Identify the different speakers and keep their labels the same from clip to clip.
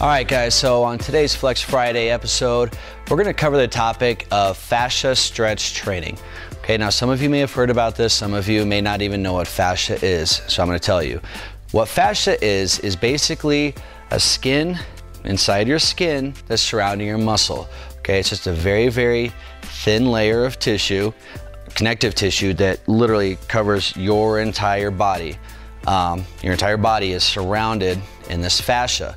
Speaker 1: All right, guys, so on today's Flex Friday episode, we're going to cover the topic of fascia stretch training. Okay, now some of you may have heard about this, some of you may not even know what fascia is, so I'm going to tell you. What fascia is basically a skin inside your skin that's surrounding your muscle. Okay, it's just a very, very thin layer of tissue, connective tissue that literally covers your entire body. Your entire body is surrounded in this fascia.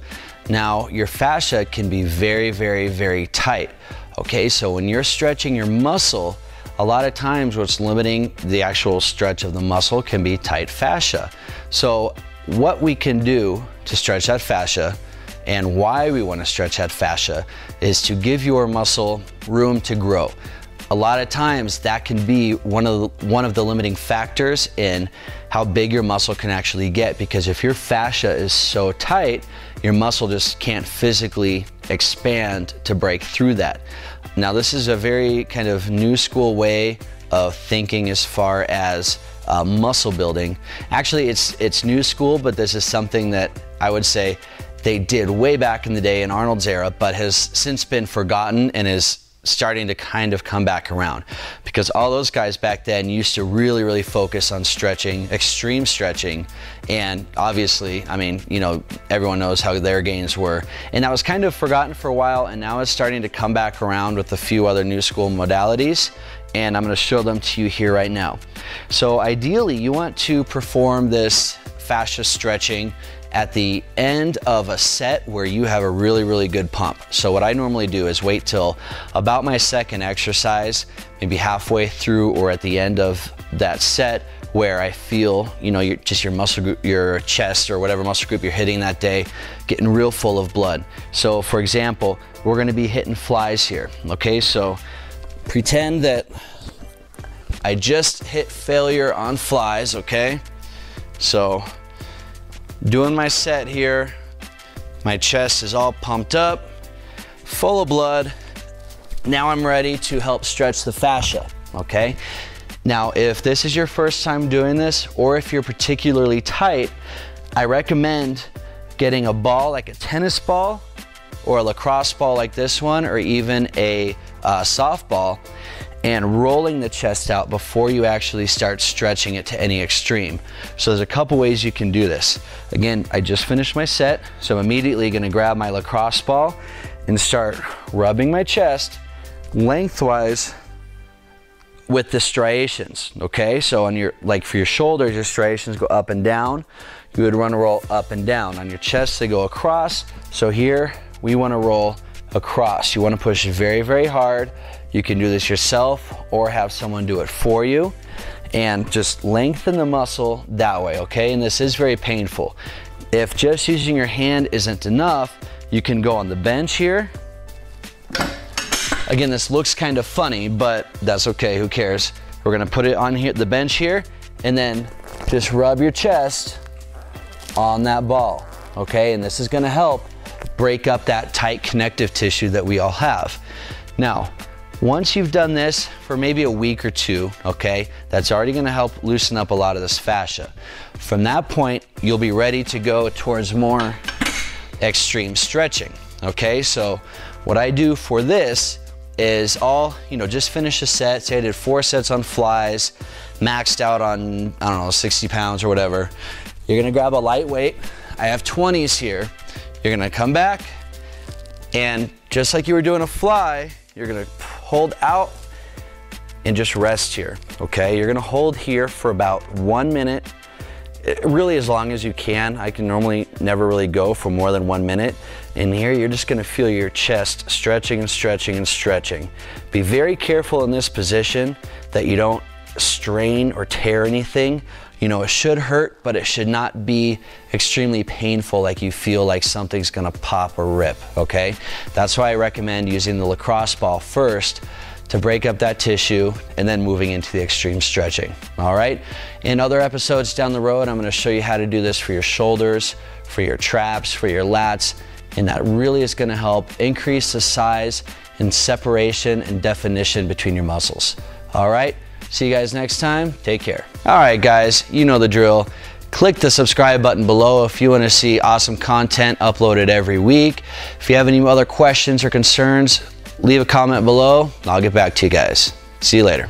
Speaker 1: Now, your fascia can be very, very, very tight. Okay, so when you're stretching your muscle, a lot of times what's limiting the actual stretch of the muscle can be tight fascia. So what we can do to stretch that fascia and why we want to stretch that fascia is to give your muscle room to grow. A lot of times that can be one of the limiting factors in how big your muscle can actually get, because if your fascia is so tight, your muscle just can't physically expand to break through that. Now, this is a very kind of new school way of thinking as far as muscle building. Actually, it's new school, but this is something that I would say they did way back in the day in Arnold's era, but has since been forgotten and is starting to kind of come back around, because all those guys back then used to really, really focus on stretching, extreme stretching, and obviously, I mean, you know, everyone knows how their gains were, and that was kind of forgotten for a while, and now it's starting to come back around with a few other new school modalities, and I'm going to show them to you here right now. So ideally, you want to perform this fascia stretching at the end of a set where you have a really, really good pump. So what I normally do is wait till about my second exercise, maybe halfway through or at the end of that set, where I feel, you know, your muscle group, your chest or whatever muscle group you're hitting that day, getting real full of blood. So for example, we're gonna be hitting flies here. Okay, so pretend that I just hit failure on flies, okay? So doing my set here, my chest is all pumped up, full of blood. Now I'm ready to help stretch the fascia, okay? Now, if this is your first time doing this, or if you're particularly tight, I recommend getting a ball like a tennis ball, or a lacrosse ball like this one, or even a softball, and rolling the chest out before you actually start stretching it to any extreme. So there's a couple ways you can do this. Again, I just finished my set, so I'm immediately gonna grab my lacrosse ball and start rubbing my chest lengthwise with the striations, okay? So on your, like for your shoulders, your striations go up and down. You would wanna roll up and down. On your chest, they go across. So here, we wanna roll across. You wanna push very, very hard. You can do this yourself or have someone do it for you, and just lengthen the muscle that way, okay? And this is very painful. If just using your hand isn't enough, you can go on the bench here. Again, this looks kind of funny, but that's okay, who cares? We're gonna put it on here, the bench here, and then just rub your chest on that ball, okay? And this is gonna help break up that tight connective tissue that we all have. Now, once you've done this for maybe a week or two, okay, that's already gonna help loosen up a lot of this fascia. From that point, you'll be ready to go towards more extreme stretching, okay? So what I do for this is just finish a set. Say I did 4 sets on flies, maxed out on, I don't know, 60 pounds or whatever. You're gonna grab a light weight. I have 20s here. You're gonna come back, and just like you were doing a fly, you're gonna hold out and just rest here, okay? You're gonna hold here for about 1 minute, really as long as you can. I can normally never really go for more than 1 minute. And here you're just gonna feel your chest stretching and stretching and stretching. Be very careful in this position that you don't strain or tear anything. You know, it should hurt, but it should not be extremely painful, like you feel like something's gonna pop or rip, okay? That's why I recommend using the lacrosse ball first to break up that tissue, and then moving into the extreme stretching, all right? In other episodes down the road, I'm gonna show you how to do this for your shoulders, for your traps, for your lats, and that really is gonna help increase the size and separation and definition between your muscles, all right? See you guys next time. Take care. All right, guys, you know the drill. Click the subscribe button below if you want to see awesome content uploaded every week. If you have any other questions or concerns, leave a comment below and I'll get back to you guys. See you later.